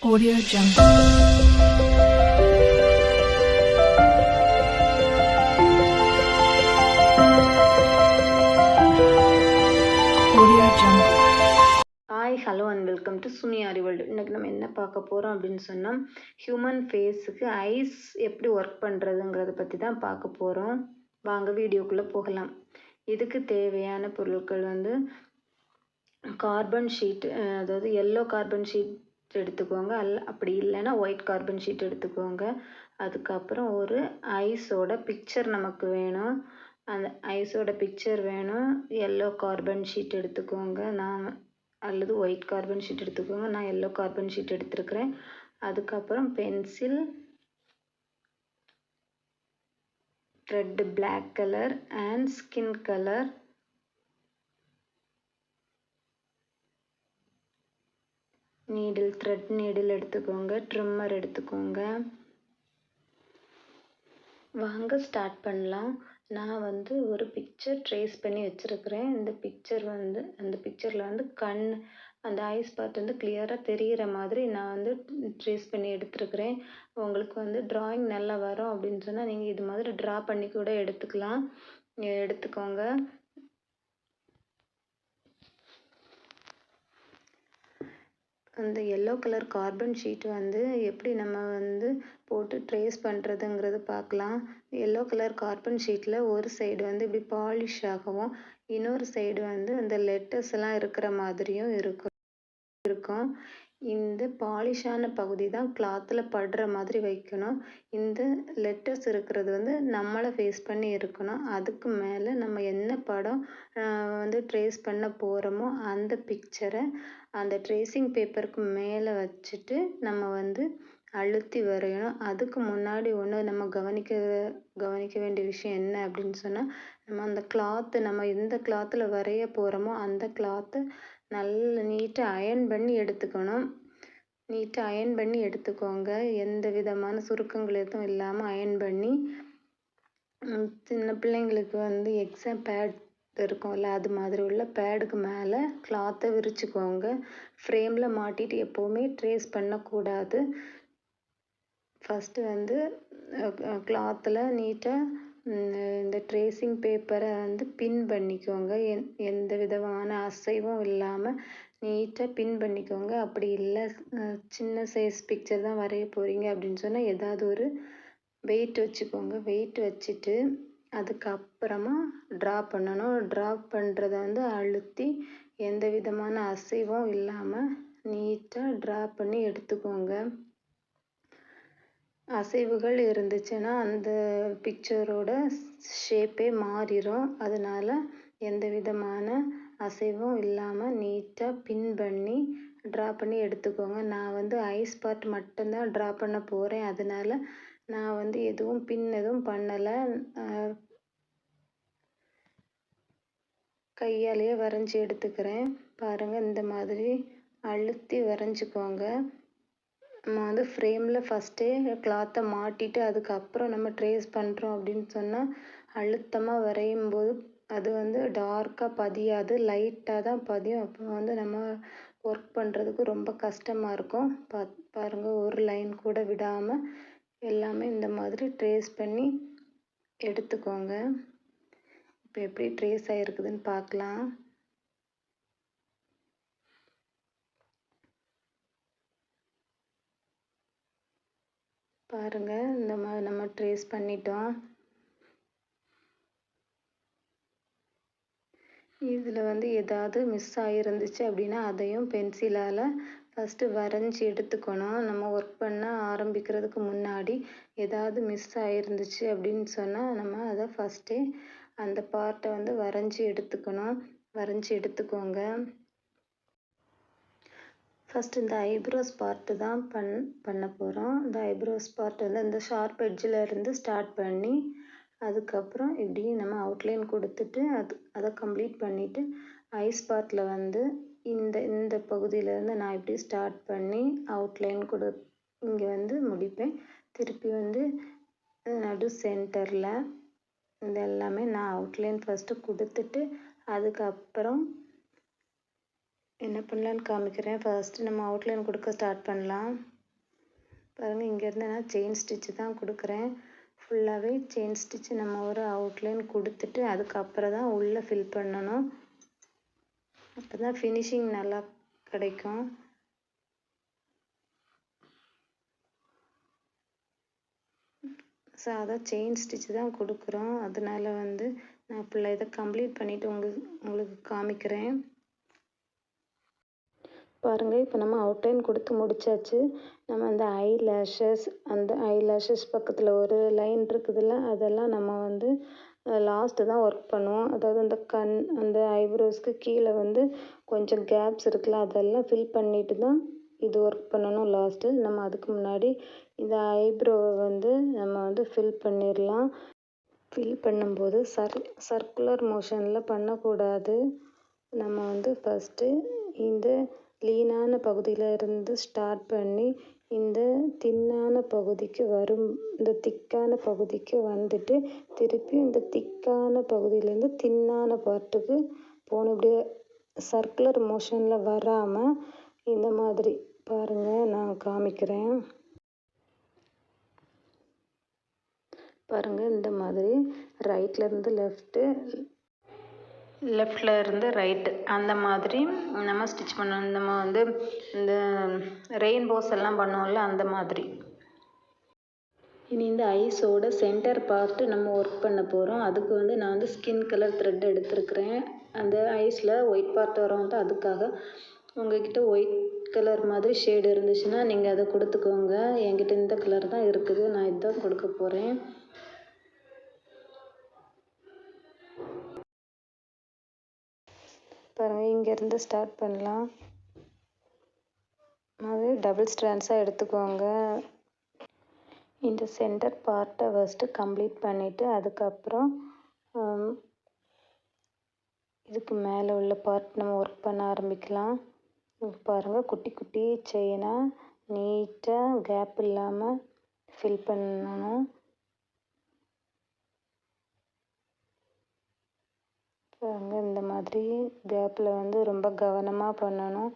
Audio Jungle. Audio Jungle. Hi hello and welcome to Sumi Aari world. இன்றைக்கி நம்ம என்ன பார்க்க போகிறோம் அப்படின்னு சொன்னால் ஹியூமன் ஃபேஸுக்கு ஐஸ் எப்படி ஒர்க் பண்ணுறதுங்கிறத பற்றி தான் பார்க்க போகிறோம். வாங்க வீடியோக்குள்ளே போகலாம். இதுக்கு தேவையான பொருட்கள் வந்து கார்பன் ஷீட், அதாவது எல்லோ கார்பன் ஷீட் எடுத்துக்கோங்க. அப்படி இல்லைன்னா ஒயிட் கார்பன் ஷீட் எடுத்துக்கோங்க. அதுக்கப்புறம் ஒரு ஐஸோட பிக்சர் நமக்கு வேணும். அந்த ஐஸோட பிக்சர் வேணும். எல்லோ கார்பன் ஷீட் எடுத்துக்கோங்க. அல்லது ஒயிட் கார்பன் ஷீட் எடுத்துக்கோங்க. நான் எல்லோ கார்பன் ஷீட் எடுத்துருக்கிறேன். அதுக்கப்புறம் pencil, thread black colour and skin colour, needle, thread needle எடுத்துக்கோங்க. ட்ரிம்மர் எடுத்துக்கோங்க. வாங்க ஸ்டார்ட் பண்ணலாம். நான் வந்து ஒரு பிக்சர் ட்ரேஸ் பண்ணி வச்சுருக்கிறேன். இந்த பிக்சர் வந்து அந்த பிக்சரில் வந்து அந்த ஐஸ் பார்ட் வந்து கிளியராக தெரிகிற மாதிரி நான் வந்து ட்ரேஸ் பண்ணி எடுத்துருக்கிறேன். உங்களுக்கு வந்து ட்ராயிங் நல்லா வரும் அப்படின்னு சொன்னால் நீங்கள் இது மாதிரி ட்ரா பண்ணி கூட எடுத்துக்கோங்க. அந்த எல்லோ கலர் கார்பன் ஷீட் வந்து எப்படி நம்ம வந்து போட்டு ட்ரேஸ் பண்ணுறதுங்கிறது பார்க்கலாம். எல்லோ கலர் கார்பன் ஷீட்டில் ஒரு சைடு வந்து இப்படி பாலிஷ் ஆகவும், இன்னொரு சைடு வந்து அந்த லெட்டர்ஸ் எல்லாம் இருக்கிற மாதிரியும் இருக்கும். இந்த பாலிஷான பகுதி தான் கிளாத்தில் படுற மாதிரி வைக்கணும். இந்த லெட்டர்ஸ் இருக்கிறது வந்து நம்மளை ஃபேஸ் பண்ணி இருக்கணும். அதுக்கு மேலே நம்ம என்ன படம் வந்து ட்ரேஸ் பண்ண போகிறோமோ அந்த பிக்சரை அந்த ட்ரேசிங் பேப்பருக்கு மேலே வச்சுட்டு நம்ம வந்து அழுத்தி வரையணும். அதுக்கு முன்னாடி ஒன்று நம்ம கவனிக்க வேண்டிய விஷயம் என்ன அப்படின்னு சொன்னால், நம்ம அந்த கிளாத்து நம்ம எந்த கிளாத்தில் வரைய போகிறோமோ அந்த கிளாத்தை நல்லா நீட்டாக அயர்ன் பண்ணி எடுத்துக்கணும். எடுத்துக்கோங்க. எந்த விதமான சுருக்கங்கள் எதுவும் இல்லாமல் அயர்ன் பண்ணி, சின்ன பிள்ளைங்களுக்கு வந்து எக்ஸாம் பேட் இருக்கும்ல, அது மாதிரி உள்ள பேடுக்கு மேலே கிளாத்தை விரிச்சுக்கோங்க. ஃப்ரேமில் மாட்டிட்டு எப்போவுமே ட்ரேஸ் பண்ணக்கூடாது. ஃபஸ்ட்டு வந்து கிளாத்தில் நீட்டாக இந்த ட்ரேசிங் பேப்பரை வந்து பின் பண்ணிக்கோங்க. எந்த விதமான அசைவும் இல்லாமல் நீட்டாக பின் பண்ணிக்கோங்க. அப்படி இல்லை சின்ன சைஸ் பிக்சர் தான் வரைய போகிறீங்க அப்படின்னு சொன்னால் ஏதாவது ஒரு வெயிட் வச்சுக்கோங்க. வெயிட் வச்சுட்டு அதுக்கப்புறமா ட்ரா பண்ணணும். ட்ரா பண்ணுறத வந்து அழுத்தி எந்த விதமான அசைவும் இல்லாமல் நீட்டாக ட்ரா பண்ணி எடுத்துக்கோங்க. அசைவுகள் இருந்துச்சுன்னா அந்த பிக்சரோட ஷேப்பே மாறிடும். அதனால் எந்த விதமான அசைவும் இல்லாமல் நீட்டாக பின் பண்ணி ட்ரா பண்ணி எடுத்துக்கோங்க. நான் வந்து ஐஸ் பார்ட் மட்டும்தான் ட்ரா பண்ண போகிறேன். அதனால் நான் வந்து எதுவும் பண்ணலை. கையாலேயே வரைஞ்சி எடுத்துக்கிறேன். பாருங்கள், இந்த மாதிரி அழுத்தி வரைஞ்சிக்கோங்க. நம்ம வந்து ஃப்ரேமில் ஃபஸ்ட்டே கிளாத்தை மாட்டிட்டு அதுக்கப்புறம் நம்ம ட்ரேஸ் பண்ணுறோம் அப்படின்னு சொன்னால் அழுத்தமாக வரையும் போது அது வந்து டார்க்காக பதியாது, லைட்டாக தான் பதியும். அப்போ வந்து நம்ம ஒர்க் பண்ணுறதுக்கு ரொம்ப கஷ்டமாக இருக்கும். பாருங்கள், ஒரு லைன் கூட விடாமல் எல்லாமே இந்த மாதிரி ட்ரேஸ் பண்ணி எடுத்துக்கோங்க. இப்போ எப்படி ட்ரேஸ் ஆகிருக்குதுன்னு பார்க்கலாம். பாருங்கள், இந்த மாதிரி நம்ம ட்ரேஸ் பண்ணிட்டோம். இதில் வந்து ஏதாவது மிஸ் ஆகிருந்துச்சு அப்படின்னா அதையும் பென்சிலால் ஃபஸ்ட்டு வரைஞ்சி எடுத்துக்கணும். நம்ம ஒர்க் பண்ண ஆரம்பிக்கிறதுக்கு முன்னாடி ஏதாவது மிஸ் ஆகிருந்துச்சு அப்படின்னு சொன்னால் நம்ம அதை ஃபஸ்ட்டே அந்த பார்ட்டை வந்து வரைஞ்சி எடுத்துக்கோங்க. ஃபஸ்ட்டு இந்த ஐப்ரோஸ் பார்ட்டு தான் பண்ண போகிறோம். இந்த ஐப்ரோஸ் பார்ட் வந்து இந்த ஷார்ப் எட்ஜில் இருந்து ஸ்டார்ட் பண்ணி அதுக்கப்புறம் இப்படி நம்ம அவுட்லைன் கொடுத்துட்டு அதை கம்ப்ளீட் பண்ணிவிட்டு ஐஸ் பார்ட்டில் வந்து இந்த பகுதியிலேருந்து நான் இப்படி ஸ்டார்ட் பண்ணி அவுட்லைன் இங்கே வந்து முடிப்பேன். திருப்பி வந்து நடு சென்டரில் இது எல்லாமே நான் அவுட்லைன் ஃபஸ்ட்டு கொடுத்துட்டு அதுக்கப்புறம் என்ன பண்ணலான்னு காமிக்கிறேன். ஃபர்ஸ்ட்டு நம்ம அவுட்லைன் கொடுக்க ஸ்டார்ட் பண்ணலாம். பாருங்கள், இங்கேருந்து நான் செயின் ஸ்டிச்சு தான் கொடுக்குறேன். ஃபுல்லாகவே செயின் ஸ்டிச்சு நம்ம ஒரு அவுட்லைன் கொடுத்துட்டு அதுக்கப்புறம் தான் உள்ளே ஃபில் பண்ணணும். அப்போ தான் ஃபினிஷிங் நல்லா கிடைக்கும். ஸோ அதான் செயின் ஸ்டிச்சு தான் கொடுக்குறோம். அதனால வந்து நான் ஃபுல்லாக இதை கம்ப்ளீட் பண்ணிவிட்டு உங்களுக்கு காமிக்கிறேன். பாருங்கள், இப்போ நம்ம அவுட்லைன் கொடுத்து முடித்தாச்சு. நம்ம அந்த ஐ லேஷஸ் பக்கத்தில் ஒரு லைன் இருக்குதுல்ல, அதெல்லாம் நம்ம வந்து லாஸ்ட்டு தான் ஒர்க் பண்ணுவோம். அதாவது அந்த அந்த ஐப்ரோஸ்க்கு கீழே வந்து கொஞ்சம் கேப்ஸ் இருக்குல்ல, அதெல்லாம் ஃபில் பண்ணிட்டு தான் இது ஒர்க் பண்ணணும் லாஸ்ட்டு. நம்ம அதுக்கு முன்னாடி இந்த ஐப்ரோவை வந்து நம்ம வந்து ஃபில் பண்ணிடலாம். ஃபில் பண்ணும்போது சர்க்குலர் மோஷனில் பண்ணக்கூடாது. நம்ம வந்து ஃபஸ்ட்டு இந்த லீனான பகுதியில் இருந்து ஸ்டார்ட் பண்ணி இந்த தின்னான பகுதிக்கு இந்த திக்கான பகுதிக்கு வந்துட்டு திருப்பி இந்த திக்கான பகுதியிலேருந்து தின்னான பார்ட்டுக்கு போகணும். இப்படியே சர்க்குலர் மோஷனில் வராமல் இந்த மாதிரி பாருங்கள், நான் காமிக்கிறேன். பாருங்கள், இந்த மாதிரி ரைட்லேருந்து லெஃப்டில் இருந்து ரைட்டு அந்த மாதிரி நம்ம ஸ்டிச் பண்ணணும். நம்ம வந்து இந்த ரெயின்போஸ் எல்லாம் பண்ணுவோம்ல, அந்த மாதிரி. இனி இந்த ஐஸோட சென்டர் பார்ட்டு நம்ம ஒர்க் பண்ண போகிறோம். அதுக்கு வந்து நான் வந்து ஸ்கின் கலர் த்ரெட் எடுத்துருக்கிறேன். அந்த ஐஸில் ஒயிட் பார்ட் வரும் வந்து அதுக்காக. உங்கள்கிட்ட ஒயிட் கலர் மாதிரி ஷேடு இருந்துச்சுன்னா நீங்கள் அதை கொடுத்துக்கோங்க. என்கிட்ட இந்த கலர் தான் இருக்குது, நான் இதுதான் கொடுக்க போகிறேன். பாருங்கள், இங்கேருந்து ஸ்டார்ட் பண்ணலாம். அது டபுள் ஸ்ட்ராண்ட்ஸாக எடுத்துக்கோங்க. இந்த சென்டர் பார்ட்டை ஃபஸ்ட்டு கம்ப்ளீட் பண்ணிவிட்டு அதுக்கப்புறம் இதுக்கு மேலே உள்ள பார்ட் நம்ம ஒர்க் பண்ண ஆரம்பிக்கலாம். பாருங்கள், குட்டி குட்டி செயினாக நீட்டாக கேப் இல்லாமல் ஃபில் பண்ணணும். பாருங்கள், இந்த மாதிரி கேப்பில் வந்து ரொம்ப கவனமாக பண்ணணும்.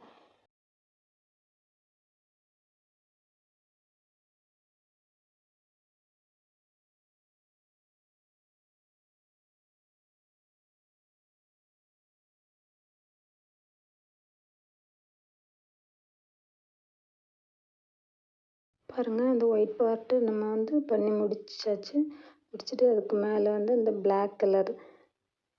பாருங்கள், அந்த ஒயிட் பார்ட்டு நம்ம வந்து பண்ணி முடிச்சுட்டு அதுக்கு மேலே வந்து இந்த பிளாக் கலர்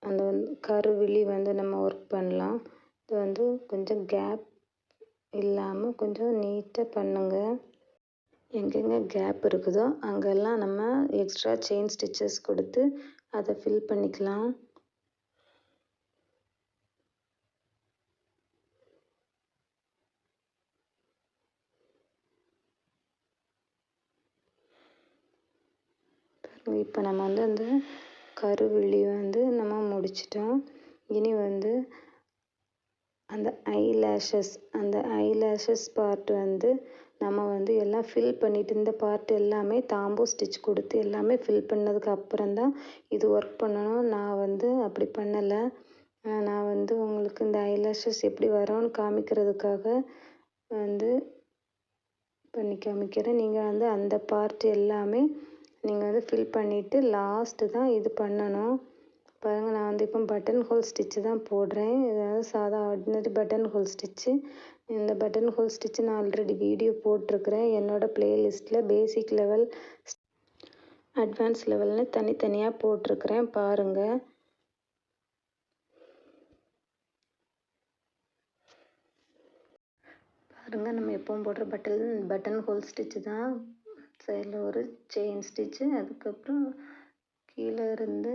அந்த வந்து கருவிழி வந்து நம்ம ஒர்க் பண்ணலாம். இது வந்து கொஞ்சம் கேப் இல்லாமல் கொஞ்சம் நீட்டாக பண்ணுங்கள். எங்கெங்கே கேப் இருக்குதோ அங்கெல்லாம் நம்ம எக்ஸ்ட்ரா செயின் ஸ்டிச்சஸ் கொடுத்து அதை ஃபில் பண்ணிக்கலாம். இப்போ நம்ம வந்து அந்த கருவிழி வந்து நம்ம முடிச்சிட்டோம். இனி வந்து அந்த ஐலேஷஸ் பார்ட் வந்து நம்ம வந்து எல்லாம் ஃபில் பண்ணிவிட்டு இந்த பார்ட் எல்லாமே தாம்பூ ஸ்டிச் கொடுத்து எல்லாமே ஃபில் பண்ணதுக்கு அப்புறம் தான் இது ஒர்க் பண்ணணும். நான் வந்து அப்படி பண்ணலை. நான் வந்து உங்களுக்கு இந்த ஐலேஷஸ் எப்படி வரும்னு காமிக்கிறதுக்காக வந்து பண்ணி காமிக்கிறேன். நீங்கள் வந்து அந்த பார்ட் எல்லாமே நீங்கள் வந்து ஃபில் பண்ணிவிட்டு லாஸ்ட்டு தான் இது பண்ணணும். பாருங்கள், நான் வந்து இப்போ பட்டன் ஹோல் ஸ்டிச்சு தான் போடுறேன். அதாவது சாதா ஆர்டினரி பட்டன் ஹோல் ஸ்டிச்சு. இந்த பட்டன் ஹோல் ஸ்டிச்சு நான் ஆல்ரெடி வீடியோ போட்டிருக்கிறேன். என்னோடய ப்ளேலிஸ்ட்டில் பேசிக் லெவல், அட்வான்ஸ் லெவல்னு தனித்தனியாக போட்டிருக்கிறேன், பாருங்கள். பாருங்கள், நம்ம எப்பவும் போடுற பட்டன் ஹோல் ஸ்டிச்சு தான். சைடில் ஒரு செயின் ஸ்டிச்சு, அதுக்கப்புறம் கீழே இருந்து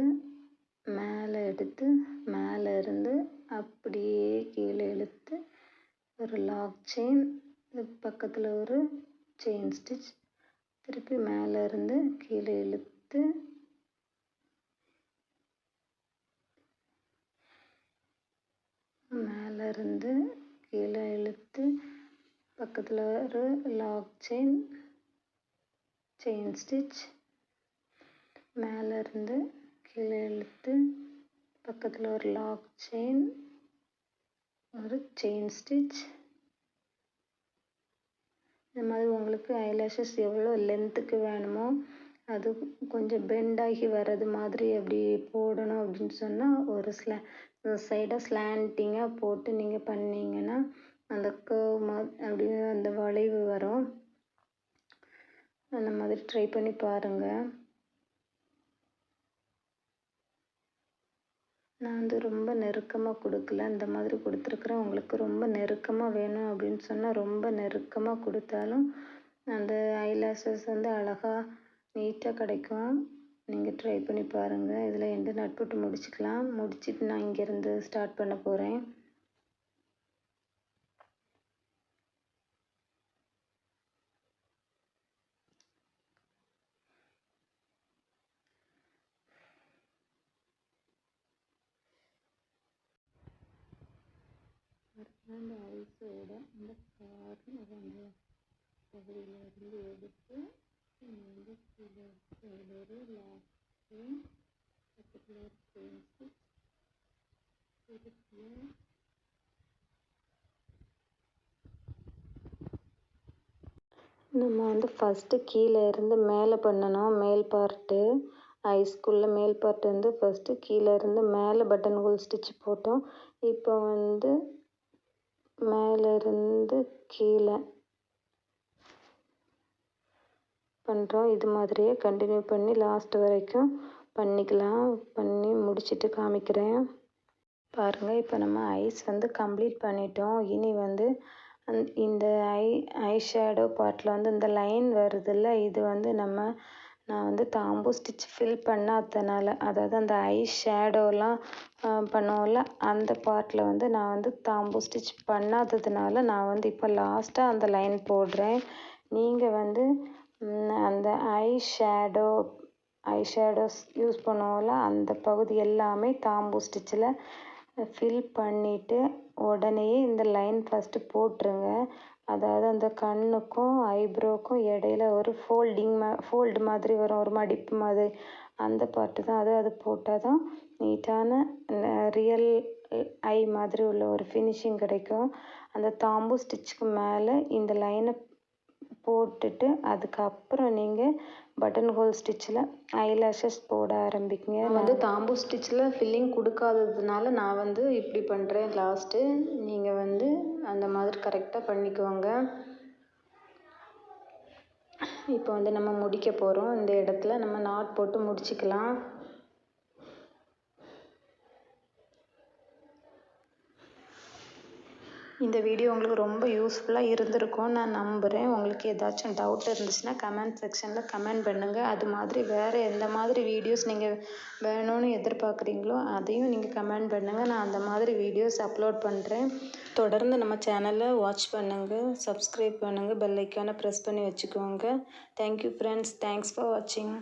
மேலே எடுத்து மேலே இருந்து அப்படியே கீழே இழுத்து ஒரு லாக் செயின், பக்கத்தில் ஒரு செயின் ஸ்டிச், திருப்பி மேலே இருந்து கீழே இழுத்து மேலே இருந்து கீழே இழுத்து பக்கத்தில் ஒரு லாக் செயின் ஸ்டிச், மேலே இருந்து கீழே இழுத்து பக்கத்தில் ஒரு லாக் செயின் ஒரு செயின் ஸ்டிச். இந்த மாதிரி உங்களுக்கு ஐலாஷஸ் எவ்வளோ லென்த்துக்கு வேணுமோ அது கொஞ்சம் பெண்டாகி வர்றது மாதிரி அப்படி போடணும் அப்படின்னு சொன்னால் ஒரு சைடாக ஸ்லாண்டிங்காக போட்டு நீங்கள் பண்ணிங்கன்னா அந்த கர்வ் அப்படியே அந்த வளைவு வரும். அந்த மாதிரி ட்ரை பண்ணி பாருங்கள். நான் வந்து ரொம்ப நெருக்கமாக கொடுக்கல, இந்த மாதிரி கொடுத்துருக்குறேன். உங்களுக்கு ரொம்ப நெருக்கமாக வேணும் அப்படின்னு சொன்னால் ரொம்ப நெருக்கமாக கொடுத்தாலும் அந்த ஐலாஷஸ் வந்து அழகாக நீட்டாக கிடைக்கும். நீங்கள் ட்ரை பண்ணி பாருங்கள். இதில் எண்டு நட் போட்டு முடிச்சுக்கலாம். முடிச்சுட்டு நான் இங்கேருந்து ஸ்டார்ட் பண்ண போகிறேன். அந்த ஐஸோட அந்த கார்னர் அந்த பகுதியில் இருந்து எடுத்து வந்து ஒரு லாஸ்ட்டு பக்கத்தில் ஒரு செயின் ஸ்டிச் திருப்பியும் நம்ம வந்து ஃபஸ்ட்டு கீழே இருந்து மேலே பண்ணணும். மேல் பார்ட்டு ஐஸ்குள்ளே மேல் பார்ட் வந்து ஃபஸ்ட்டு கீழே இருந்து மேலே பட்டன் ஹோல் ஸ்டிச் போட்டோம். இப்போ வந்து மேலேருந்து கீழே பண்ணுறோம். இது மாதிரியே கண்டினியூ பண்ணி லாஸ்ட் வரைக்கும் பண்ணிக்கலாம். பண்ணி முடிச்சுட்டு காமிக்கிறேன் பாருங்கள். இப்போ நம்ம ஐஸ் வந்து கம்ப்ளீட் பண்ணிட்டோம். இனி வந்து இந்த ஐ ஷேடோ பார்ட்டில் வந்து இந்த லைன் வருதில்ல, இது வந்து நான் வந்து தாம்பூ ஸ்டிச் ஃபில் பண்ணாதனால, அதாவது அந்த ஐ ஷேடோலாம் பண்ணுவோம்ல அந்த பார்ட்டில் வந்து நான் வந்து தாம்பூ ஸ்டிச் பண்ணாததுனால நான் வந்து இப்போ லாஸ்ட்டாக அந்த லைன் போடுறேன். நீங்கள் வந்து அந்த ஐஷேடோஸ் யூஸ் பண்ணுவோம்ல அந்த பகுதி எல்லாமே தாம்பூ ஸ்டிச்சில் ஃபில் பண்ணிவிட்டு உடனேயே இந்த லைன் ஃபஸ்ட்டு போட்டுருங்க. அதாவது அந்த கண்ணுக்கும் ஐப்ரோக்கும் இடையில ஒரு ஃபோல்டு மாதிரி வரும், ஒரு மடிப்பு மாதிரி. அந்த பார்ட்டு தான் அது போட்டால் தான் நீட்டான ரியல் ஐ மாதிரி உள்ள ஒரு ஃபினிஷிங் கிடைக்கும். அந்த தாம்பூ ஸ்டிச்சுக்கு மேலே இந்த லைனை போட்டுட்டு அதுக்கப்புறம் நீங்கள் பட்டன் ஹோல் ஸ்டிச்சில் ஐலாஷஸ் போட ஆரம்பிக்குங்க. நான் வந்து தாம்பூ ஸ்டிச்சில் ஃபில்லிங் கொடுக்காததுனால நான் வந்து இப்படி பண்ணுறேன் லாஸ்ட்டு. நீங்கள் வந்து அந்த மாதிரி கரெக்டாக பண்ணிக்கோங்க. இப்போ வந்து நம்ம முடிக்க போகிறோம். இந்த இடத்துல நம்ம நாட் போட்டு முடிச்சுக்கலாம். இந்த வீடியோ உங்களுக்கு ரொம்ப யூஸ்ஃபுல்லாக இருந்திருக்கும் நான் நம்புகிறேன். உங்களுக்கு ஏதாச்சும் டவுட் இருந்துச்சுன்னா கமெண்ட் செக்ஷனில் கமெண்ட் பண்ணுங்கள். அது மாதிரி வேறு எந்த மாதிரி வீடியோஸ் நீங்கள் வேணும்னு எதிர்பார்க்குறீங்களோ அதையும் நீங்கள் கமெண்ட் பண்ணுங்கள். நான் அந்த மாதிரி வீடியோஸ் அப்லோட் பண்ணுறேன். தொடர்ந்து நம்ம சேனலை வாட்ச் பண்ணுங்கள், சப்ஸ்கிரைப் பண்ணுங்கள், பெல் ஐக்கானை ப்ரெஸ் பண்ணி வச்சுக்கோங்க. Thank you friends. தேங்க்ஸ் ஃபார் வாட்சிங்.